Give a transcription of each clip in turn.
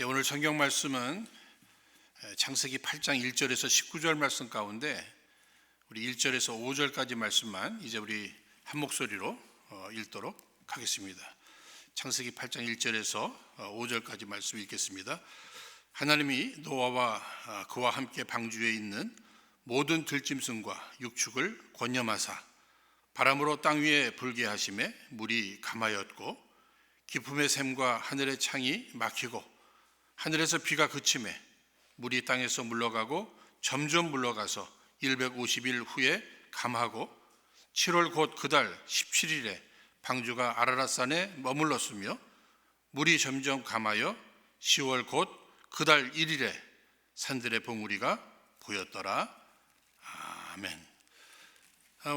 오늘 성경 말씀은 창세기 8장 1절에서 19절 말씀 가운데 우리 1절에서 5절까지 말씀만 이제 우리 한 목소리로 읽도록 하겠습니다. 창세기 8장 1절에서 5절까지 말씀 읽겠습니다. 하나님이 노아와 그와 함께 방주에 있는 모든 들짐승과 육축을 권념하사 바람으로 땅 위에 불게 하심에 물이 감하였고 깊음의 샘과 하늘의 창이 막히고 하늘에서 비가 그치매 물이 땅에서 물러가고 점점 물러가서 150일 후에 감하고 7월 곧 그달 17일에 방주가 아라랏산에 머물렀으며 물이 점점 감하여 10월 곧 그달 1일에 산들의 봉우리가 보였더라. 아멘.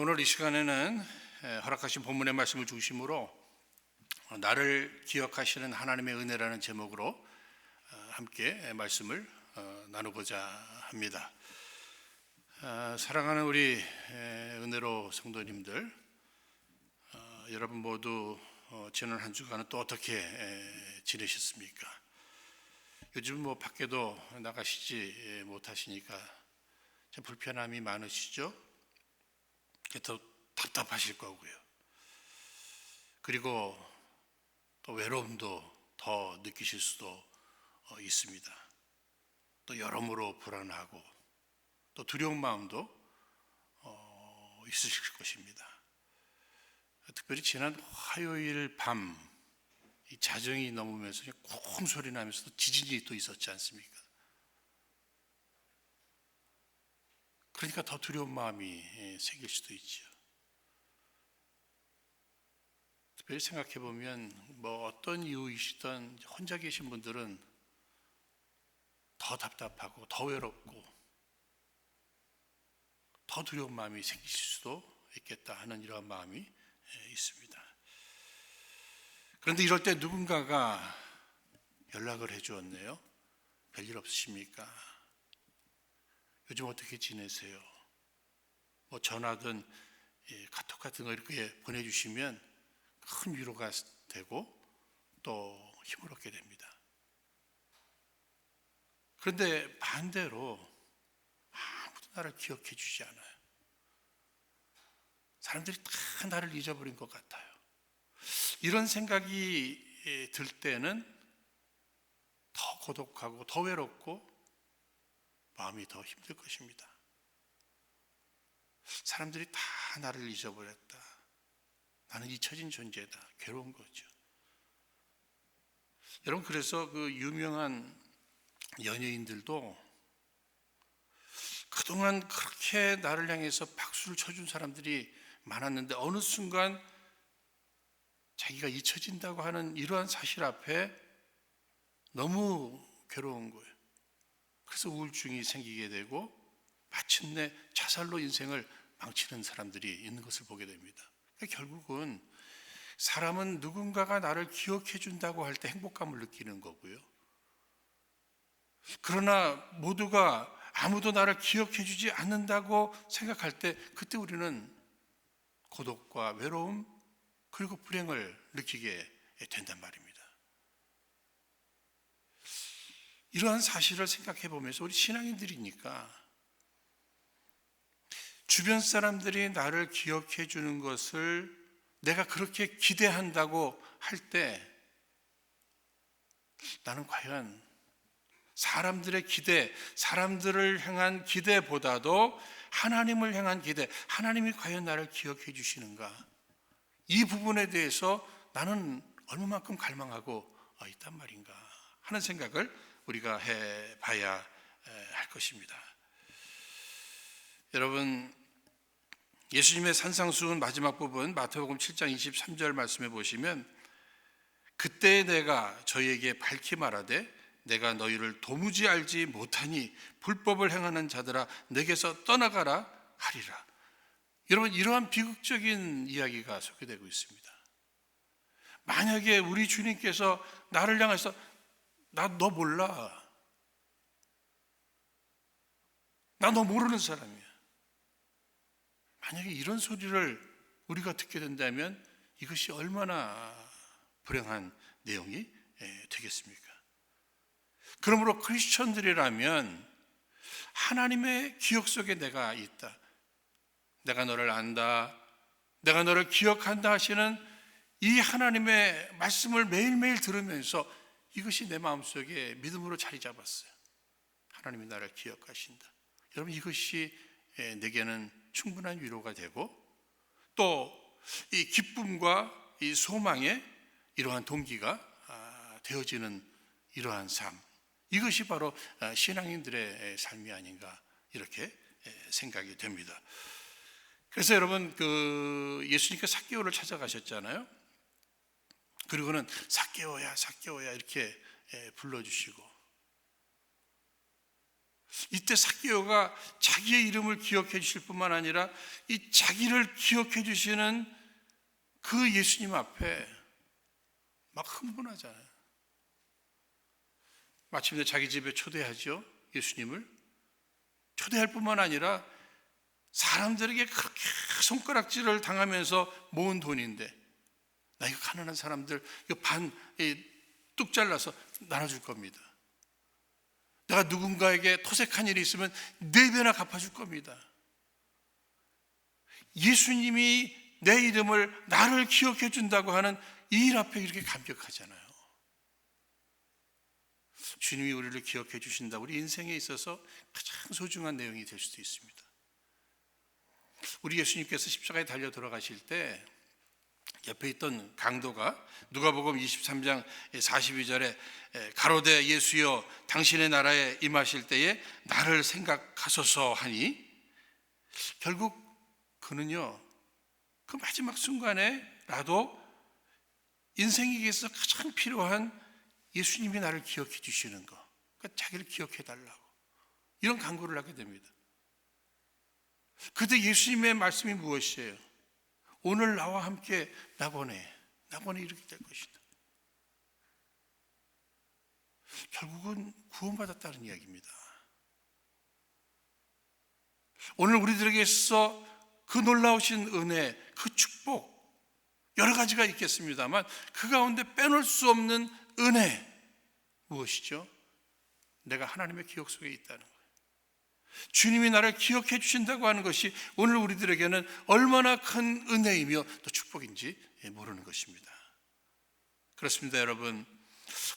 오늘 이 시간에는 허락하신 본문의 말씀을 중심으로 나를 기억하시는 하나님의 은혜라는 제목으로 함께 말씀을 나누고자 합니다. 사랑하는 우리 은혜로 성도님들, 여러분 모두 지난 한 주간은 또 어떻게 지내셨습니까? 요즘 밖에도 나가시지 못하시니까 참 불편함이 많으시죠? 더 답답하실 거고요. 그리고 또 외로움도 더 느끼실 수도 있습니다. 또 여러모로 불안하고 또 두려운 마음도 있으실 것입니다. 특별히 지난 화요일 밤 이 자정이 넘으면서 콩 소리 나면서 지진이 또 있었지 않습니까? 그러니까 더 두려운 마음이 생길 수도 있죠. 특별히 생각해 보면 어떤 이유이시든 혼자 계신 분들은 더 답답하고 더 외롭고 더 두려운 마음이 생기실 수도 있겠다 하는 이러한 마음이 있습니다. 그런데 이럴 때 누군가가 연락을 해주었네요. 별일 없으십니까? 요즘 어떻게 지내세요? 전화든 카톡 같은 거 이렇게 보내주시면 큰 위로가 되고 또 힘을 얻게 됩니다. 그런데 반대로 아무도 나를 기억해 주지 않아요. 사람들이 다 나를 잊어버린 것 같아요. 이런 생각이 들 때는 더 고독하고 더 외롭고 마음이 더 힘들 것입니다. 사람들이 다 나를 잊어버렸다. 나는 잊혀진 존재다. 괴로운 거죠. 여러분, 그래서 그 유명한 연예인들도 그동안 그렇게 나를 향해서 박수를 쳐준 사람들이 많았는데 어느 순간 자기가 잊혀진다고 하는 이러한 사실 앞에 너무 괴로운 거예요. 그래서 우울증이 생기게 되고 마침내 자살로 인생을 망치는 사람들이 있는 것을 보게 됩니다. 그러니까 결국은 사람은 누군가가 나를 기억해 준다고 할 때 행복감을 느끼는 거고요. 그러나 모두가 아무도 나를 기억해 주지 않는다고 생각할 때 그때 우리는 고독과 외로움 그리고 불행을 느끼게 된단 말입니다. 이러한 사실을 생각해 보면서 우리 신앙인들이니까 주변 사람들이 나를 기억해 주는 것을 내가 그렇게 기대한다고 할 때 나는 과연 사람들의 기대, 사람들을 향한 기대보다도 하나님을 향한 기대, 하나님이 과연 나를 기억해 주시는가? 이 부분에 대해서 나는 얼마만큼 갈망하고 있단 말인가 하는 생각을 우리가 해봐야 할 것입니다. 여러분, 예수님의 산상수훈 마지막 부분 마태복음 7장 23절 말씀해 보시면 그때 내가 저희에게 밝히 말하되 내가 너희를 도무지 알지 못하니 불법을 행하는 자들아 내게서 떠나가라 하리라. 여러분, 이러한 비극적인 이야기가 소개되고 있습니다. 만약에 우리 주님께서 나를 향해서 나 너 몰라, 나 너 모르는 사람이야, 만약에 이런 소리를 우리가 듣게 된다면 이것이 얼마나 불행한 내용이 되겠습니까? 그러므로 크리스천들이라면 하나님의 기억 속에 내가 있다, 내가 너를 안다, 내가 너를 기억한다 하시는 이 하나님의 말씀을 매일매일 들으면서 이것이 내 마음속에 믿음으로 자리 잡았어요. 하나님이 나를 기억하신다. 여러분, 이것이 내게는 충분한 위로가 되고 또 이 기쁨과 이 소망의 이러한 동기가 되어지는 이러한 삶, 이것이 바로 신앙인들의 삶이 아닌가 이렇게 생각이 됩니다. 그래서 여러분, 예수님께서 삭개오를 찾아가셨잖아요. 그리고는 삭개오야 삭개오야 이렇게 불러주시고, 이때 삭개오가 자기의 이름을 기억해 주실 뿐만 아니라 이 자기를 기억해 주시는 그 예수님 앞에 막 흥분하잖아요. 마침내 자기 집에 초대하죠. 예수님을 초대할 뿐만 아니라 사람들에게 그렇게 손가락질을 당하면서 모은 돈인데, 나 이거 가난한 사람들 이거 반 뚝 잘라서 나눠줄 겁니다. 내가 누군가에게 토색한 일이 있으면 4배나 갚아줄 겁니다. 예수님이 내 이름을, 나를 기억해 준다고 하는 이 일 앞에 이렇게 감격하잖아요. 주님이 우리를 기억해 주신다, 우리 인생에 있어서 가장 소중한 내용이 될 수도 있습니다. 우리 예수님께서 십자가에 달려 돌아가실 때 옆에 있던 강도가 누가복음 23장 42절에 가로되 예수여 당신의 나라에 임하실 때에 나를 생각하소서 하니, 결국 그는요 그 마지막 순간에라도 인생에 있어서 가장 필요한 예수님이 나를 기억해 주시는 것, 그러니까 자기를 기억해 달라고 이런 간구를 하게 됩니다. 그때 예수님의 말씀이 무엇이에요? 오늘 나와 함께 나보내 이렇게 될 것이다. 결국은 구원받았다는 이야기입니다. 오늘 우리들에게 있어 그 놀라우신 은혜, 그 축복 여러 가지가 있겠습니다만 그 가운데 빼놓을 수 없는 은혜 무엇이죠? 내가 하나님의 기억 속에 있다는 거예요. 주님이 나를 기억해 주신다고 하는 것이 오늘 우리들에게는 얼마나 큰 은혜이며 또 축복인지 모르는 것입니다. 그렇습니다, 여러분.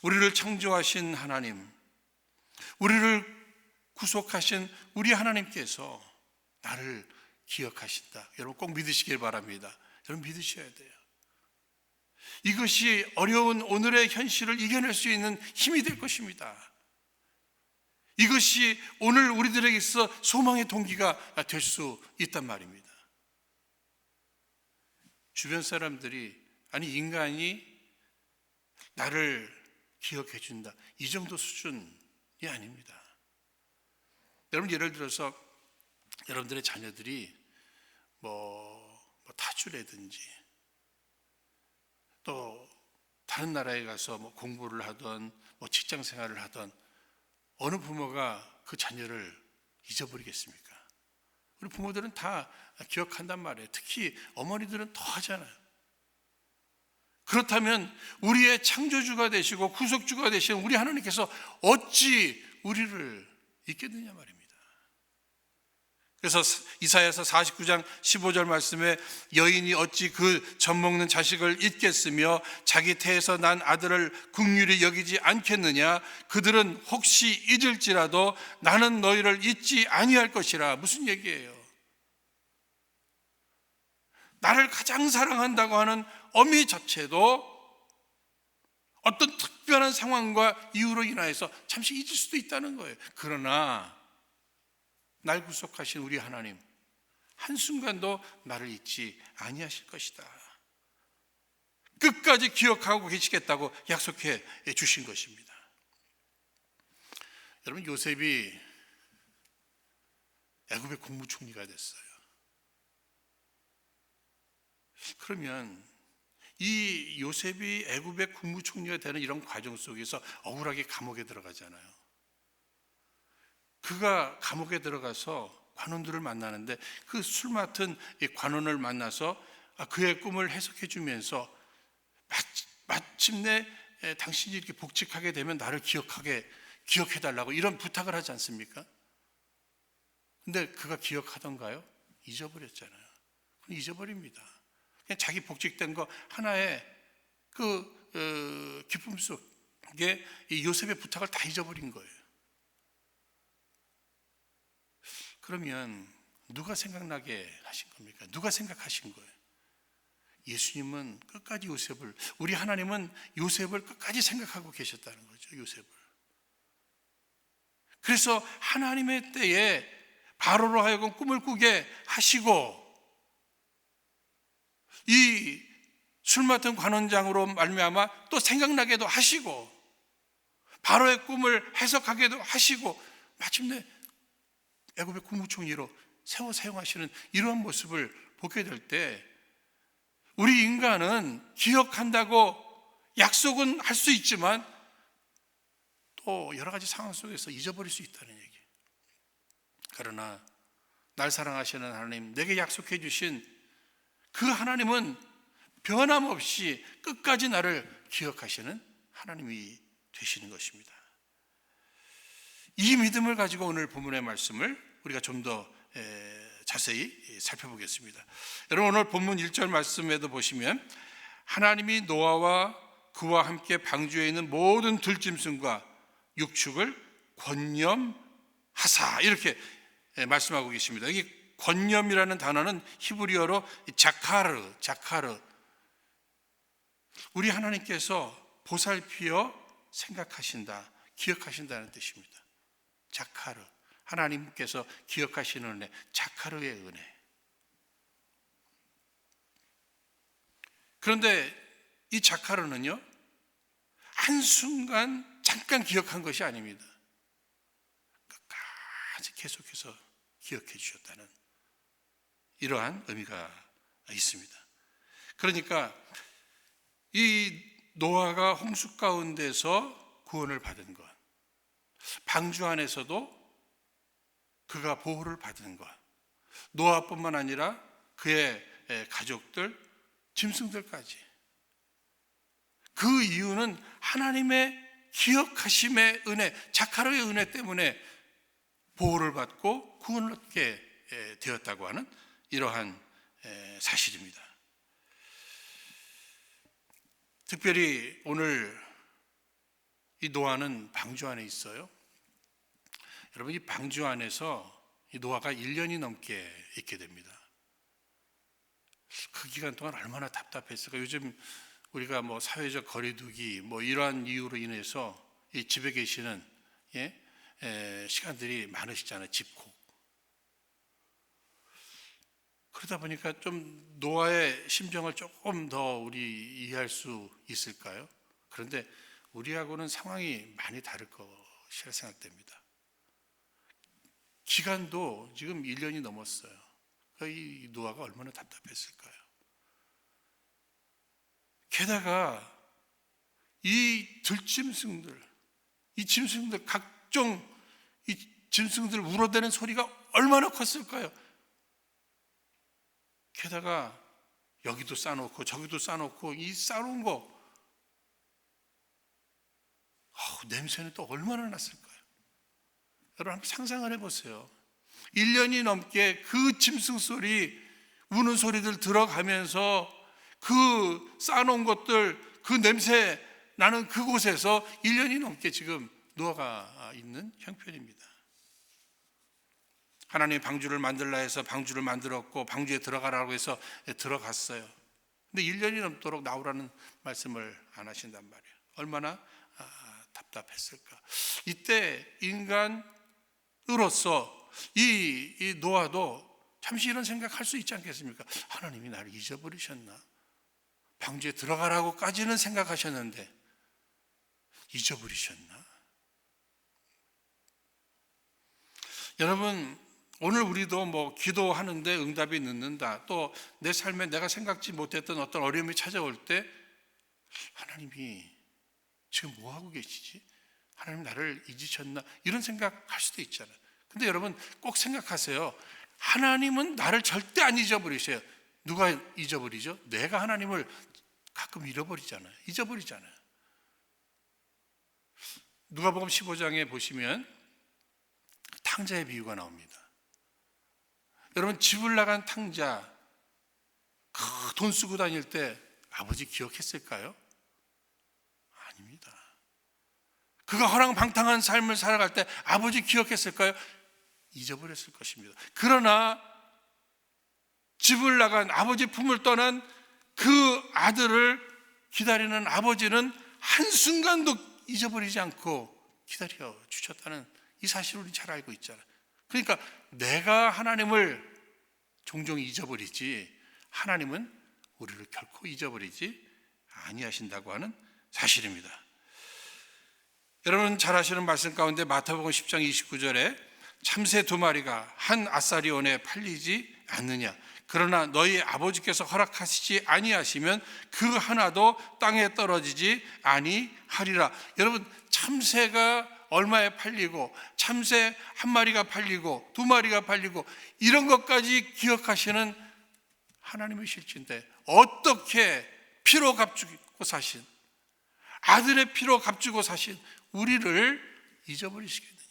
우리를 창조하신 하나님, 우리를 구속하신 우리 하나님께서 나를 기억하신다. 여러분 꼭 믿으시길 바랍니다. 여러분 믿으셔야 돼요. 이것이 어려운 오늘의 현실을 이겨낼 수 있는 힘이 될 것입니다. 이것이 오늘 우리들에게 있어 소망의 동기가 될 수 있단 말입니다. 주변 사람들이, 아니 인간이 나를 기억해 준다, 이 정도 수준이 아닙니다. 여러분, 예를 들어서 여러분들의 자녀들이 타주라든지 또 다른 나라에 가서 공부를 하던 직장 생활을 하던, 어느 부모가 그 자녀를 잊어버리겠습니까? 우리 부모들은 다 기억한단 말이에요. 특히 어머니들은 더 하잖아요. 그렇다면 우리의 창조주가 되시고 구속주가 되신 우리 하나님께서 어찌 우리를 잊겠느냐 말입니다. 그래서 이사야서 49장 15절 말씀에 여인이 어찌 그 젖먹는 자식을 잊겠으며 자기 태에서 난 아들을 긍휼히 여기지 않겠느냐. 그들은 혹시 잊을지라도 나는 너희를 잊지 아니할 것이라. 무슨 얘기예요? 나를 가장 사랑한다고 하는 어미 자체도 어떤 특별한 상황과 이유로 인하여서 잠시 잊을 수도 있다는 거예요. 그러나 날 구속하신 우리 하나님, 한순간도 나를 잊지 아니하실 것이다. 끝까지 기억하고 계시겠다고 약속해 주신 것입니다. 여러분, 요셉이 애굽의 국무총리가 됐어요. 그러면 이 요셉이 애굽의 국무총리가 되는 이런 과정 속에서 억울하게 감옥에 들어가잖아요. 그가 감옥에 들어가서 관원들을 만나는데 그 술 맡은 관원을 만나서 그의 꿈을 해석해 주면서 마침내 당신이 이렇게 복직하게 되면 나를 기억하게 기억해달라고 이런 부탁을 하지 않습니까? 근데 그가 기억하던가요? 잊어버렸잖아요. 잊어버립니다. 그냥 자기 복직된 거 하나의 기쁨 속에 이 요셉의 부탁을 다 잊어버린 거예요. 그러면 누가 생각나게 하신 겁니까? 누가 생각하신 거예요? 예수님은 끝까지 우리 하나님은 요셉을 끝까지 생각하고 계셨다는 거죠. 요셉을. 그래서 하나님의 때에 바로로 하여금 꿈을 꾸게 하시고, 이 술 맡은 관원장으로 말미암아 또 생각나게도 하시고, 바로의 꿈을 해석하게도 하시고, 마침내 애굽의 국무총리로 세워 사용하시는 이러한 모습을 보게 될 때, 우리 인간은 기억한다고 약속은 할 수 있지만 또 여러 가지 상황 속에서 잊어버릴 수 있다는 얘기예요. 그러나 날 사랑하시는 하나님, 내게 약속해 주신 그 하나님은 변함없이 끝까지 나를 기억하시는 하나님이 되시는 것입니다. 이 믿음을 가지고 오늘 본문의 말씀을 우리가 좀 더 자세히 살펴보겠습니다. 여러분, 오늘 본문 1절 말씀에도 보시면 하나님이 노아와 그와 함께 방주에 있는 모든 들짐승과 육축을 권념하사, 이렇게 말씀하고 계십니다. 이 권념이라는 단어는 히브리어로 자카르. 우리 하나님께서 보살피어 생각하신다, 기억하신다는 뜻입니다. 자카르, 하나님께서 기억하시는 은혜, 자카르의 은혜. 그런데 이 자카르는요, 한순간 잠깐 기억한 것이 아닙니다. 끝까지 계속해서 기억해 주셨다는 이러한 의미가 있습니다. 그러니까 이 노아가 홍수 가운데서 구원을 받은 것, 방주 안에서도 그가 보호를 받은 것, 노아뿐만 아니라 그의 가족들, 짐승들까지, 그 이유는 하나님의 기억하심의 은혜, 자카르의 은혜 때문에 보호를 받고 구원을 얻게 되었다고 하는 이러한 사실입니다. 특별히 오늘 이 노아는 방주 안에 있어요. 여러분, 이 방주 안에서 이 노아가 1년이 넘게 있게 됩니다. 그 기간 동안 얼마나 답답했을까. 요즘 우리가 사회적 거리두기 이러한 이유로 인해서 이 집에 계시는 시간들이 많으시잖아요. 집콕. 그러다 보니까 좀 노아의 심정을 조금 더 우리 이해할 수 있을까요? 그런데 우리하고는 상황이 많이 다를 것이라 생각됩니다. 기간도 지금 1년이 넘었어요. 이 노아가 얼마나 답답했을까요? 게다가 이 들짐승들, 이 짐승들, 각종 이 짐승들 울어대는 소리가 얼마나 컸을까요? 게다가 여기도 싸놓고 저기도 싸놓고 이 싸놓은 거, 냄새는 또 얼마나 났을까요? 여러분, 한번 상상을 해보세요. 1년이 넘게 그 짐승 소리, 우는 소리들 들어가면서 그 싸놓은 것들, 그 냄새 나는 그곳에서 1년이 넘게 지금 노아가 있는 형편입니다. 하나님이 방주를 만들라 해서 방주를 만들었고, 방주에 들어가라고 해서 들어갔어요. 근데 1년이 넘도록 나오라는 말씀을 안 하신단 말이에요. 얼마나 답답했을까. 이때 인간으로서 이 노아도 잠시 이런 생각할 수 있지 않겠습니까? 하나님이 나를 잊어버리셨나? 방주에 들어가라고까지는 생각하셨는데 잊어버리셨나? 여러분, 오늘 우리도 기도하는데 응답이 늦는다, 또 내 삶에 내가 생각지 못했던 어떤 어려움이 찾아올 때 하나님이 지금 뭐 하고 계시지? 하나님 나를 잊으셨나? 이런 생각할 수도 있잖아요. 근데 여러분 꼭 생각하세요. 하나님은 나를 절대 안 잊어버리셔요. 누가 잊어버리죠? 내가 하나님을 가끔 잊어버리잖아요. 누가복음 15장에 보시면 탕자의 비유가 나옵니다. 여러분, 집을 나간 탕자 돈 쓰고 다닐 때 아버지 기억했을까요? 아닙니다. 그가 허랑방탕한 삶을 살아갈 때 아버지 기억했을까요? 잊어버렸을 것입니다. 그러나 집을 나간 아버지 품을 떠난 그 아들을 기다리는 아버지는 한순간도 잊어버리지 않고 기다려 주셨다는 이 사실을 우리 잘 알고 있잖아요. 그러니까 내가 하나님을 종종 잊어버리지 하나님은 우리를 결코 잊어버리지 아니하신다고 하는 사실입니다. 여러분 잘 아시는 말씀 가운데 마태복음 10장 29절에 참새 2마리가 한 아사리온에 팔리지 않느냐, 그러나 너희 아버지께서 허락하시지 아니하시면 그 하나도 땅에 떨어지지 아니하리라. 여러분, 참새가 얼마에 팔리고 참새 1마리가 팔리고 2마리가 팔리고 이런 것까지 기억하시는 하나님의 실체인데 어떻게 피로 값주고 사신, 아들의 피로 값주고 사신 우리를 잊어버리시겠느냐.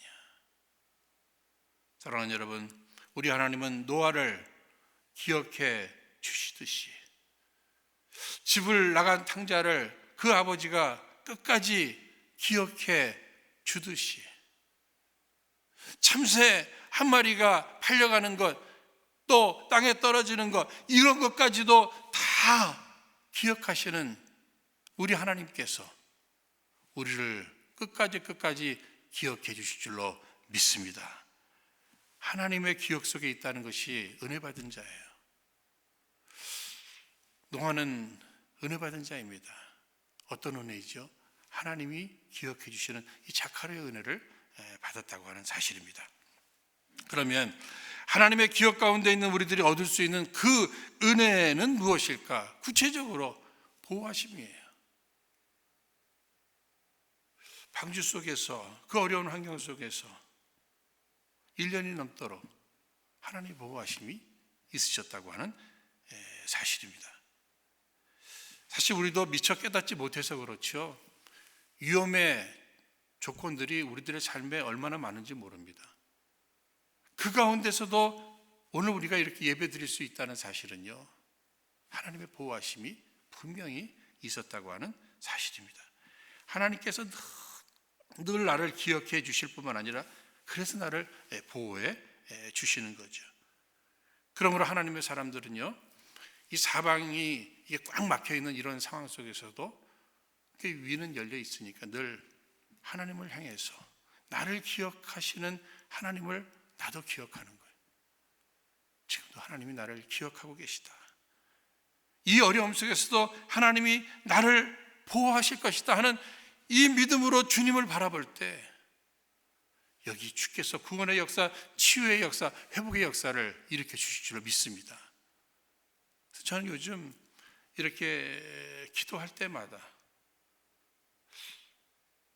사랑하는 여러분, 우리 하나님은 노아를 기억해 주시듯이 집을 나간 탕자를 그 아버지가 끝까지 기억해 주듯이 참새 1마리가 팔려가는 것, 또 땅에 떨어지는 것, 이런 것까지도 다 기억하시는 우리 하나님께서 우리를 끝까지 기억해 주실 줄로 믿습니다. 하나님의 기억 속에 있다는 것이 은혜 받은 자예요. 노아는 은혜 받은 자입니다. 어떤 은혜이죠? 하나님이 기억해 주시는 이 자카르의 은혜를 받았다고 하는 사실입니다. 그러면 하나님의 기억 가운데 있는 우리들이 얻을 수 있는 그 은혜는 무엇일까? 구체적으로 보호하심이에요. 방주 속에서, 그 어려운 환경 속에서 1년이 넘도록 하나님의 보호하심이 있으셨다고 하는 사실입니다. 사실 우리도 미처 깨닫지 못해서 그렇죠. 위험의 조건들이 우리들의 삶에 얼마나 많은지 모릅니다. 그 가운데서도 오늘 우리가 이렇게 예배 드릴 수 있다는 사실은요, 하나님의 보호하심이 분명히 있었다고 하는 사실입니다. 하나님께서 늘 나를 기억해 주실 뿐만 아니라 그래서 나를 보호해 주시는 거죠. 그러므로 하나님의 사람들은요, 이 사방이 꽉 막혀 있는 이런 상황 속에서도 그 위는 열려 있으니까 늘 하나님을 향해서 나를 기억하시는 하나님을 나도 기억하는 거예요. 지금도 하나님이 나를 기억하고 계시다. 이 어려움 속에서도 하나님이 나를 보호하실 것이다 하는 이 믿음으로 주님을 바라볼 때 여기 주께서 구원의 역사, 치유의 역사, 회복의 역사를 일으켜 주실 줄로 믿습니다. 그래서 저는 요즘 이렇게 기도할 때마다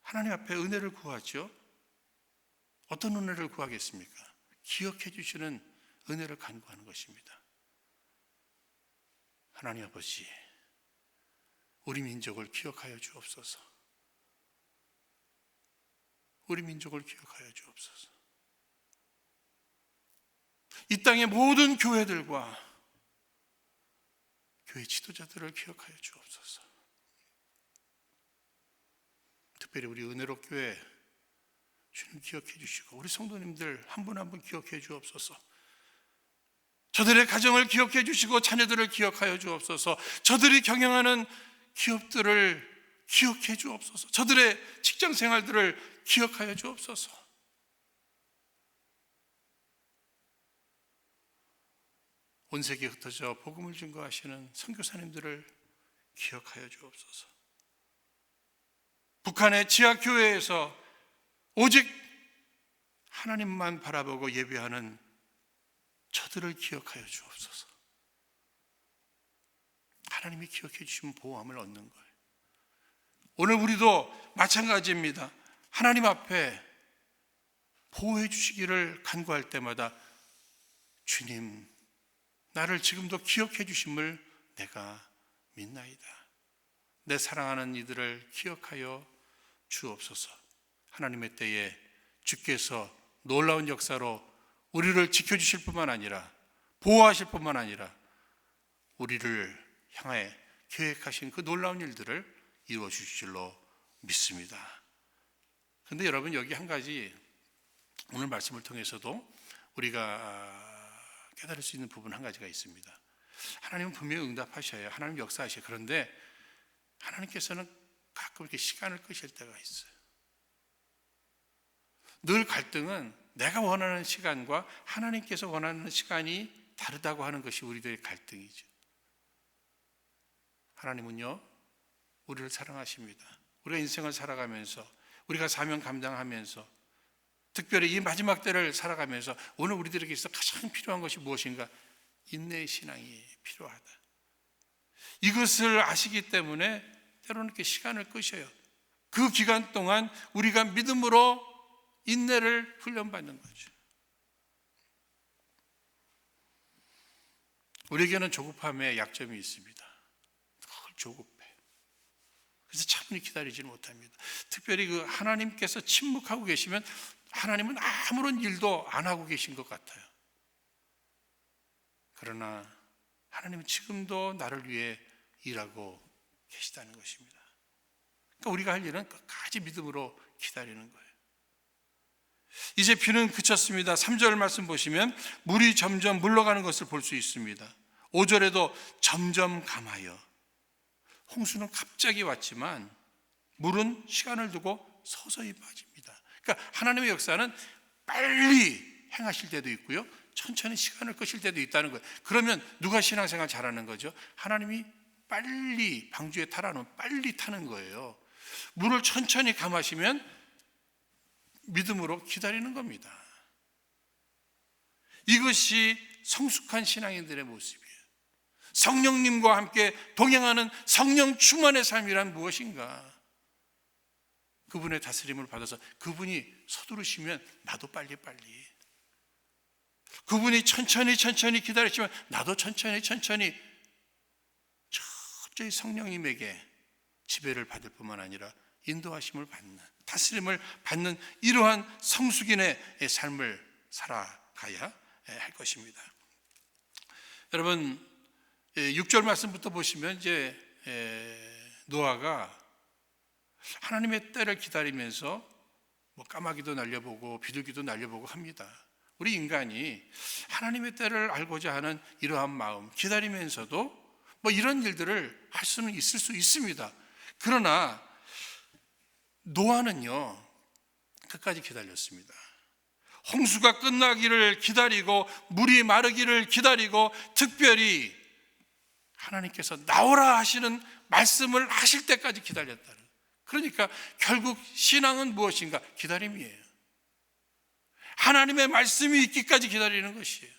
하나님 앞에 은혜를 구하죠. 어떤 은혜를 구하겠습니까? 기억해 주시는 은혜를 간구하는 것입니다. 하나님 아버지, 우리 민족을 기억하여 주옵소서. 우리 민족을 기억하여 주옵소서. 이 땅의 모든 교회들과 교회 지도자들을 기억하여 주옵소서. 특별히 우리 은혜로 교회 주님 기억해 주시고 우리 성도님들 한 분 한 분 기억해 주옵소서. 저들의 가정을 기억해 주시고 자녀들을 기억하여 주옵소서. 저들이 경영하는 기업들을 기억해 주옵소서. 저들의 직장 생활들을 기억하여 주옵소서. 온 세계에 흩어져 복음을 증거하시는 선교사님들을 기억하여 주옵소서. 북한의 지하교회에서 오직 하나님만 바라보고 예배하는 저들을 기억하여 주옵소서. 하나님이 기억해 주시면 보호함을 얻는 거예요. 오늘 우리도 마찬가지입니다. 하나님 앞에 보호해 주시기를 간구할 때마다 주님, 나를 지금도 기억해 주심을 내가 믿나이다. 내 사랑하는 이들을 기억하여 주옵소서. 하나님의 때에 주께서 놀라운 역사로 우리를 지켜주실 뿐만 아니라 보호하실 뿐만 아니라 우리를 향해 계획하신 그 놀라운 일들을 이루어 주실 줄로 믿습니다. 그런데 여러분, 여기 한 가지 오늘 말씀을 통해서도 우리가 깨달을 수 있는 부분 한 가지가 있습니다. 하나님은 분명히 응답하셔요. 하나님 역사하셔요. 그런데 하나님께서는 가끔 이렇게 시간을 끄실 때가 있어요. 늘 갈등은 내가 원하는 시간과 하나님께서 원하는 시간이 다르다고 하는 것이 우리들의 갈등이죠. 하나님은요, 우리를 사랑하십니다. 우리가 인생을 살아가면서, 우리가 사명 감당하면서, 특별히 이 마지막 때를 살아가면서 오늘 우리들에게 있어 가장 필요한 것이 무엇인가? 인내의 신앙이 필요하다. 이것을 아시기 때문에 때로는 이렇게 시간을 끄셔요. 그 기간 동안 우리가 믿음으로 인내를 훈련받는 거죠. 우리에게는 조급함의 약점이 있습니다. 늘 조급해. 그래서 차분히 기다리지는 못합니다. 특별히 그 하나님께서 침묵하고 계시면 하나님은 아무런 일도 안 하고 계신 것 같아요. 그러나 하나님은 지금도 나를 위해 일하고 계시다는 것입니다. 그러니까 우리가 할 일은 끝까지 믿음으로 기다리는 거예요. 이제 비는 그쳤습니다. 3절 말씀 보시면 물이 점점 물러가는 것을 볼 수 있습니다. 5절에도 점점 감하여. 홍수는 갑자기 왔지만 물은 시간을 두고 서서히 빠집니다. 그러니까 하나님의 역사는 빨리 행하실 때도 있고요, 천천히 시간을 끄실 때도 있다는 거예요. 그러면 누가 신앙생활 잘하는 거죠? 하나님이 빨리 방주에 타라는 빨리 타는 거예요. 물을 천천히 감하시면 믿음으로 기다리는 겁니다. 이것이 성숙한 신앙인들의 모습이에요. 성령님과 함께 동행하는 성령 충만의 삶이란 무엇인가? 그분의 다스림을 받아서 그분이 서두르시면 나도 빨리빨리, 그분이 천천히 기다리시면 나도 천천히 철저히 성령님에게 지배를 받을 뿐만 아니라 인도하심을 받는, 다스림을 받는 이러한 성숙인의 삶을 살아가야 할 것입니다. 여러분, 6절 말씀부터 보시면 이제 노아가 하나님의 때를 기다리면서 까마귀도 날려보고 비둘기도 날려보고 합니다. 우리 인간이 하나님의 때를 알고자 하는 이러한 마음, 기다리면서도 이런 일들을 할 수는 있을 수 있습니다. 그러나 노아는요, 끝까지 기다렸습니다. 홍수가 끝나기를 기다리고 물이 마르기를 기다리고, 특별히 하나님께서 나오라 하시는 말씀을 하실 때까지 기다렸다는. 그러니까 결국 신앙은 무엇인가? 기다림이에요. 하나님의 말씀이 있기까지 기다리는 것이에요.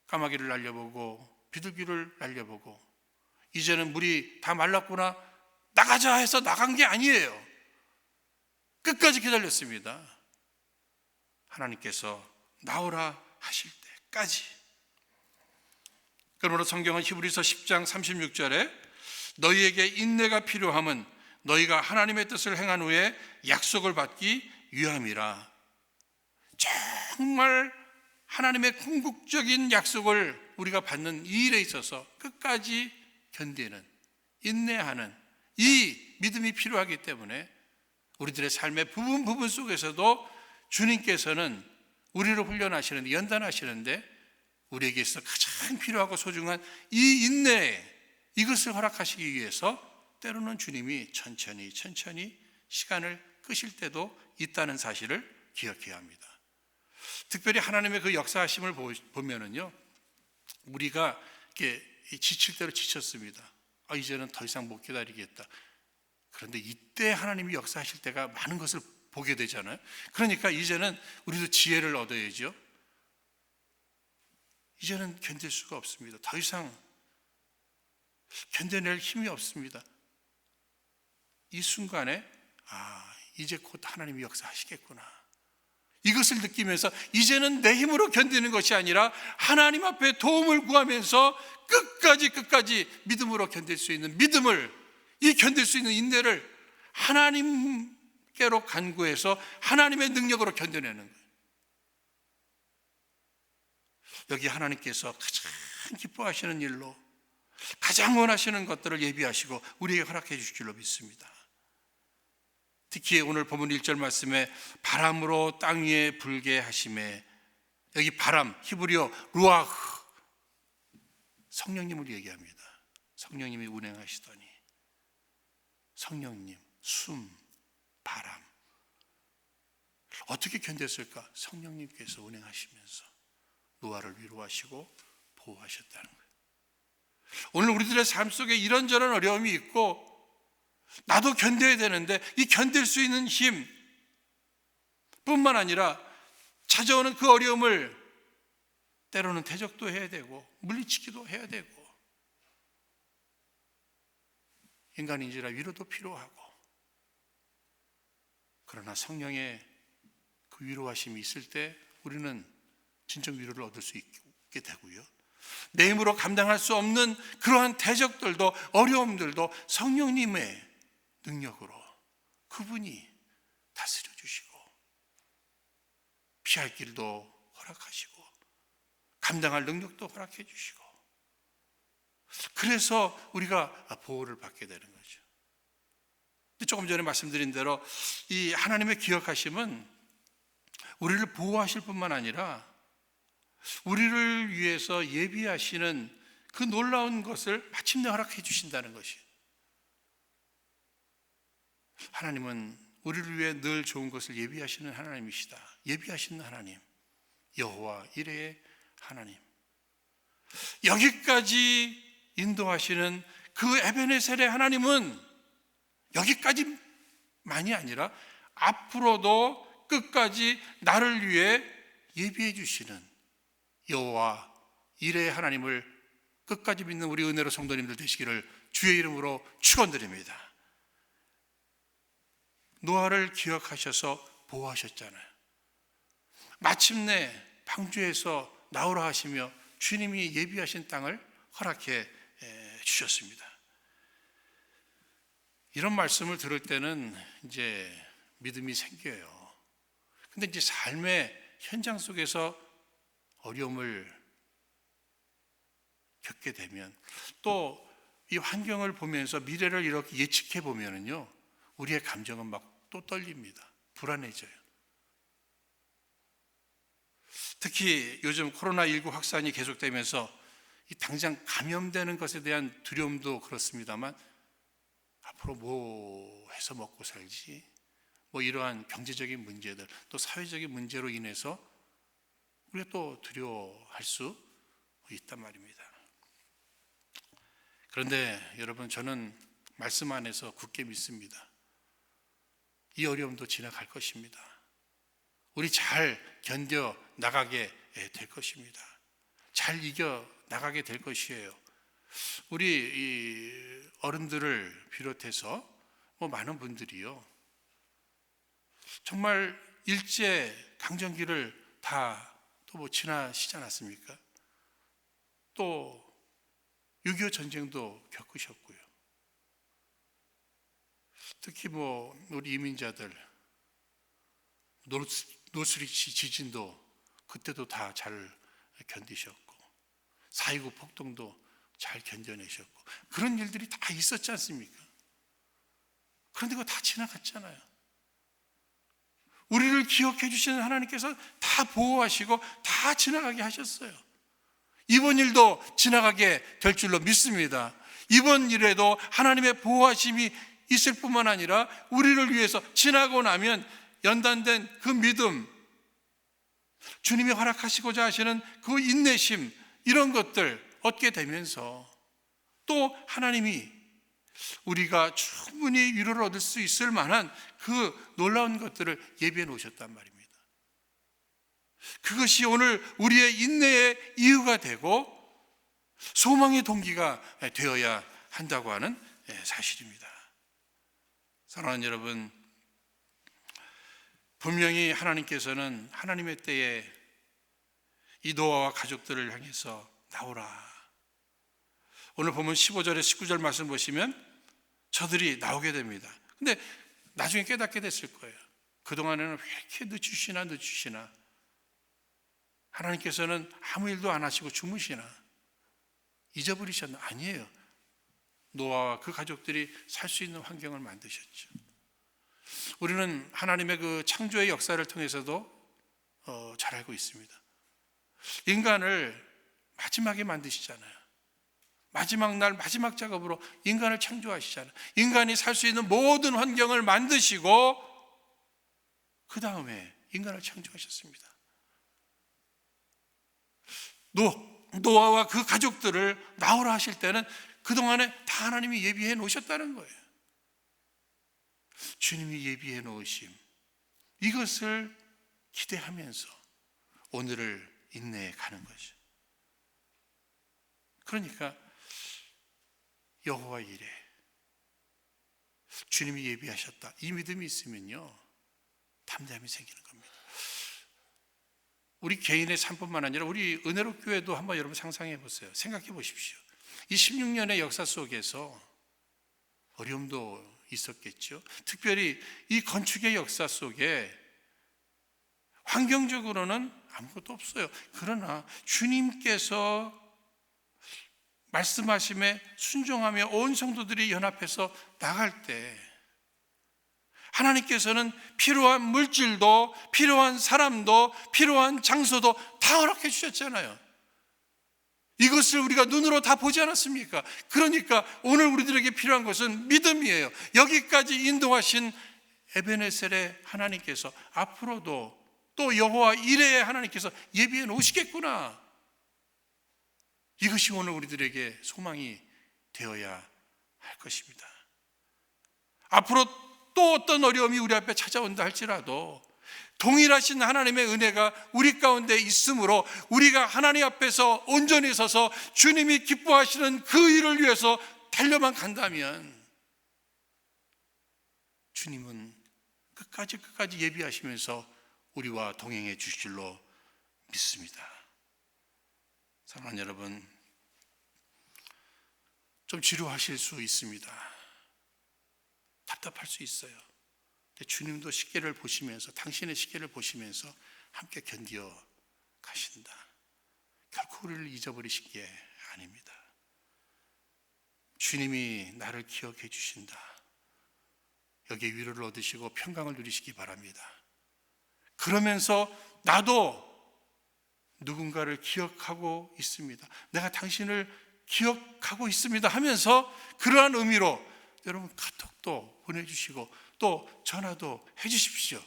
까마귀를 날려보고 비둘기를 날려보고 이제는 물이 다 말랐구나, 나가자 해서 나간 게 아니에요. 끝까지 기다렸습니다. 하나님께서 나오라 하실 때까지. 그러므로 성경은 히브리서 10장 36절에 너희에게 인내가 필요함은 너희가 하나님의 뜻을 행한 후에 약속을 받기 위함이라. 정말 하나님의 궁극적인 약속을 우리가 받는 이 일에 있어서 끝까지 견디는, 인내하는 이 믿음이 필요하기 때문에 우리들의 삶의 부분 속에서도 주님께서는 우리를 훈련하시는데, 연단하시는데 우리에게 있어 가장 필요하고 소중한 이 인내, 이것을 허락하시기 위해서 때로는 주님이 천천히 시간을 끄실 때도 있다는 사실을 기억해야 합니다. 특별히 하나님의 그 역사하심을 보면은요, 우리가 이렇게 지칠 대로 지쳤습니다. 이제는 더 이상 못 기다리겠다. 그런데 이때 하나님이 역사하실 때가 많은 것을 보게 되잖아요. 그러니까 이제는 우리도 지혜를 얻어야죠. 이제는 견딜 수가 없습니다. 더 이상 견뎌낼 힘이 없습니다. 이 순간에 이제 곧 하나님이 역사하시겠구나, 이것을 느끼면서 이제는 내 힘으로 견디는 것이 아니라 하나님 앞에 도움을 구하면서 끝까지 믿음으로 견딜 수 있는 믿음을, 이 견딜 수 있는 인내를 하나님께로 간구해서 하나님의 능력으로 견뎌내는 거예요. 여기 하나님께서 가장 기뻐하시는 일로 가장 원하시는 것들을 예비하시고 우리에게 허락해 주실 줄로 믿습니다. 특히 오늘 본문 1절 말씀에 바람으로 땅 위에 불게 하심에, 여기 바람, 히브리어 루아흐, 성령님을 얘기합니다. 성령님이 운행하시더니, 성령님, 숨, 바람, 어떻게 견뎠을까? 성령님께서 운행하시면서 노아를 위로하시고 보호하셨다는 거예요. 오늘 우리들의 삶 속에 이런저런 어려움이 있고 나도 견뎌야 되는데, 이 견딜 수 있는 힘 뿐만 아니라 찾아오는 그 어려움을 때로는 대적도 해야 되고 물리치기도 해야 되고, 인간인지라 위로도 필요하고, 그러나 성령의 그 위로하심이 있을 때 우리는 진정 위로를 얻을 수 있게 되고요, 내 힘으로 감당할 수 없는 그러한 대적들도 어려움들도 성령님의 능력으로 그분이 다스려 주시고 피할 길도 허락하시고 감당할 능력도 허락해 주시고, 그래서 우리가 보호를 받게 되는 거죠. 조금 전에 말씀드린 대로 이 하나님의 기억하심은 우리를 보호하실 뿐만 아니라 우리를 위해서 예비하시는 그 놀라운 것을 마침내 허락해 주신다는 것이, 하나님은 우리를 위해 늘 좋은 것을 예비하시는 하나님이시다. 예비하시는 하나님, 여호와 이레의 하나님, 여기까지 인도하시는 그 에베네셀의 하나님은 여기까지만이 아니라 앞으로도 끝까지 나를 위해 예비해 주시는 여호와 이레의 하나님을 끝까지 믿는 우리 은혜로 성도님들 되시기를 주의 이름으로 축원드립니다. 노아를 기억하셔서 보호하셨잖아요. 마침내 방주에서 나오라 하시며 주님이 예비하신 땅을 허락해 주셨습니다. 이런 말씀을 들을 때는 이제 믿음이 생겨요. 근데 이제 삶의 현장 속에서 어려움을 겪게 되면, 또 이 환경을 보면서 미래를 이렇게 예측해 보면은요, 우리의 감정은 막 또 떨립니다. 불안해져요. 특히 요즘 코로나19 확산이 계속되면서 이 당장 감염되는 것에 대한 두려움도 그렇습니다만, 앞으로 뭐 해서 먹고 살지, 뭐 이러한 경제적인 문제들, 또 사회적인 문제로 인해서 우리가 또 두려워할 수 있단 말입니다. 그런데 여러분, 저는 말씀 안에서 굳게 믿습니다. 이 어려움도 지나갈 것입니다. 우리 잘 견뎌 나가게 될 것입니다. 잘 이겨 나가게 될 것이에요. 우리 이 어른들을 비롯해서 뭐 많은 분들이요, 정말 일제 강점기를 다 또 뭐 지나시지 않았습니까? 또 6.25 전쟁도 겪으셨고요. 특히 뭐 우리 이민자들 노스리치 지진도 그때도 다 잘 견디셨고, 4.29 폭동도 잘 견뎌내셨고, 그런 일들이 다 있었지 않습니까? 그런데 그거 다 지나갔잖아요. 우리를 기억해 주시는 하나님께서 다 보호하시고 다 지나가게 하셨어요. 이번 일도 지나가게 될 줄로 믿습니다. 이번 일에도 하나님의 보호하심이 있을 뿐만 아니라 우리를 위해서 지나고 나면 연단된 그 믿음, 주님이 허락하시고자 하시는 그 인내심, 이런 것들 얻게 되면서 또 하나님이 우리가 충분히 위로를 얻을 수 있을 만한 그 놀라운 것들을 예비해 놓으셨단 말입니다. 그것이 오늘 우리의 인내의 이유가 되고 소망의 동기가 되어야 한다고 하는 사실입니다. 사랑하는 여러분, 분명히 하나님께서는 하나님의 때에 이 노아와 가족들을 향해서 나오라. 오늘 보면 15절에 19절 말씀 보시면 저들이 나오게 됩니다. 근데 나중에 깨닫게 됐을 거예요. 그동안에는 왜 이렇게 늦추시나 하나님께서는 아무 일도 안 하시고 주무시나 잊어버리셨나? 아니에요. 노아와 그 가족들이 살 수 있는 환경을 만드셨죠. 우리는 하나님의 그 창조의 역사를 통해서도 잘 알고 있습니다. 인간을 마지막에 만드시잖아요. 마지막 날 마지막 작업으로 인간을 창조하시잖아요. 인간이 살 수 있는 모든 환경을 만드시고 그 다음에 인간을 창조하셨습니다. 노아와 그 가족들을 나오라 하실 때는 그동안에 다 하나님이 예비해 놓으셨다는 거예요. 주님이 예비해 놓으심, 이것을 기대하면서 오늘을 인내해 가는 거죠. 그러니까 여호와 이레, 주님이 예비하셨다, 이 믿음이 있으면요 담대함이 생기는 겁니다. 우리 개인의 삶뿐만 아니라 우리 은혜로 교회도 한번 여러분 상상해 보세요. 생각해 보십시오. 이 16년의 역사 속에서 어려움도 있었겠죠. 특별히 이 건축의 역사 속에 환경적으로는 아무것도 없어요. 그러나 주님께서 말씀하심에 순종하며 온 성도들이 연합해서 나갈 때 하나님께서는 필요한 물질도, 필요한 사람도, 필요한 장소도 다 허락해 주셨잖아요. 이것을 우리가 눈으로 다 보지 않았습니까? 그러니까 오늘 우리들에게 필요한 것은 믿음이에요. 여기까지 인도하신 에베네셀의 하나님께서 앞으로도 또 여호와 이레의 하나님께서 예비해 놓으시겠구나. 이것이 오늘 우리들에게 소망이 되어야 할 것입니다. 앞으로 또 어떤 어려움이 우리 앞에 찾아온다 할지라도 동일하신 하나님의 은혜가 우리 가운데 있으므로 우리가 하나님 앞에서 온전히 서서 주님이 기뻐하시는 그 일을 위해서 달려만 간다면 주님은 끝까지 예비하시면서 우리와 동행해 주실 줄로 믿습니다. 사랑하는 여러분, 좀 지루하실 수 있습니다. 답답할 수 있어요. 근데 주님도 시계를 보시면서, 당신의 시계를 보시면서 함께 견디어 가신다. 결코 우리를 잊어버리신 게 아닙니다. 주님이 나를 기억해 주신다. 여기에 위로를 얻으시고 평강을 누리시기 바랍니다. 그러면서 나도 누군가를 기억하고 있습니다, 내가 당신을 기억하고 있습니다 하면서 그러한 의미로 여러분 카톡도 보내주시고 또 전화도 해주십시오.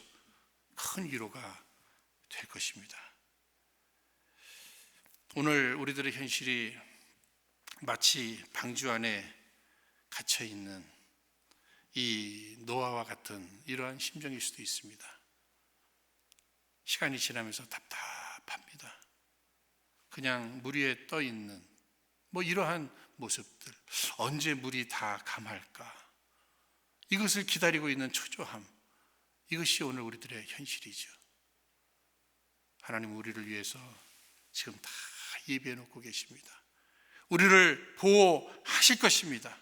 큰 위로가 될 것입니다. 오늘 우리들의 현실이 마치 방주 안에 갇혀있는 이 노아와 같은 이러한 심정일 수도 있습니다. 시간이 지나면서 답답합니다. 그냥 물 위에 떠 있는 이러한 모습들, 언제 물이 다 감할까, 이것을 기다리고 있는 초조함, 이것이 오늘 우리들의 현실이죠. 하나님 우리를 위해서 지금 다 예비해 놓고 계십니다. 우리를 보호하실 것입니다.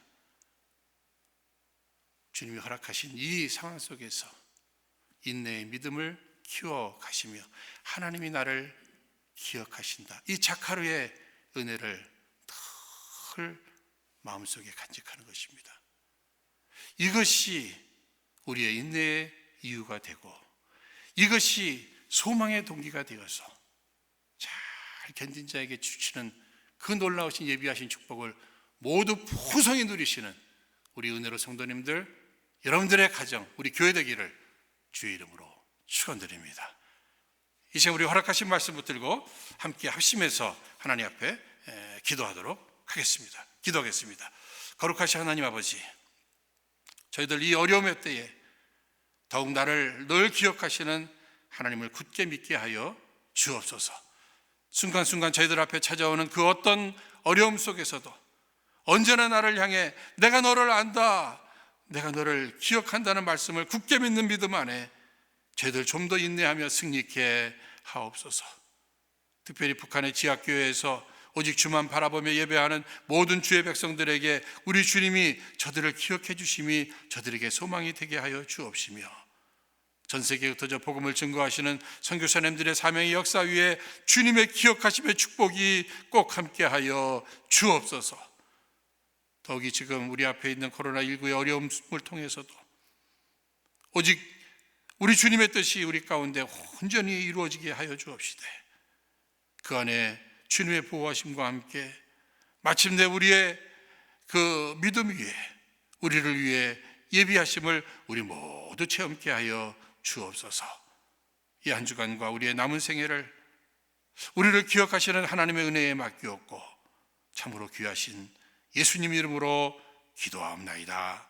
주님이 허락하신 이 상황 속에서 인내의 믿음을 키워 가시며 하나님이 나를 기억하신다, 이 자카르의 은혜를 늘 마음속에 간직하는 것입니다. 이것이 우리의 인내의 이유가 되고 이것이 소망의 동기가 되어서 잘 견딘 자에게 주시는 그 놀라우신 예비하신 축복을 모두 풍성히 누리시는 우리 은혜로 성도님들, 여러분들의 가정, 우리 교회 되기를 주의 이름으로 축원드립니다. 이제 우리 허락하신 말씀 붙들고 함께 합심해서 하나님 앞에 기도하도록 하겠습니다. 기도하겠습니다. 거룩하신 하나님 아버지, 저희들 이 어려움의 때에 더욱 나를 늘 기억하시는 하나님을 굳게 믿게 하여 주옵소서. 순간순간 저희들 앞에 찾아오는 그 어떤 어려움 속에서도 언제나 나를 향해 내가 너를 안다, 내가 너를 기억한다는 말씀을 굳게 믿는 믿음 안에 저희들 좀 더 인내하며 승리케 하옵소서. 특별히 북한의 지하교회에서 오직 주만 바라보며 예배하는 모든 주의 백성들에게 우리 주님이 저들을 기억해 주심이 저들에게 소망이 되게 하여 주옵시며, 전 세계에 흩어져 복음을 증거하시는 선교사님들의 사명의 역사 위에 주님의 기억하심의 축복이 꼭 함께하여 주옵소서. 더욱이 지금 우리 앞에 있는 코로나19의 어려움을 통해서도 오직 우리 주님의 뜻이 우리 가운데 온전히 이루어지게 하여 주옵시되, 그 안에 주님의 보호하심과 함께 마침내 우리의 그 믿음 위에 우리를 위해 예비하심을 우리 모두 체험케 하여 주옵소서. 이 한 주간과 우리의 남은 생애를 우리를 기억하시는 하나님의 은혜에 맡기옵고 참으로 귀하신 예수님 이름으로 기도하옵나이다.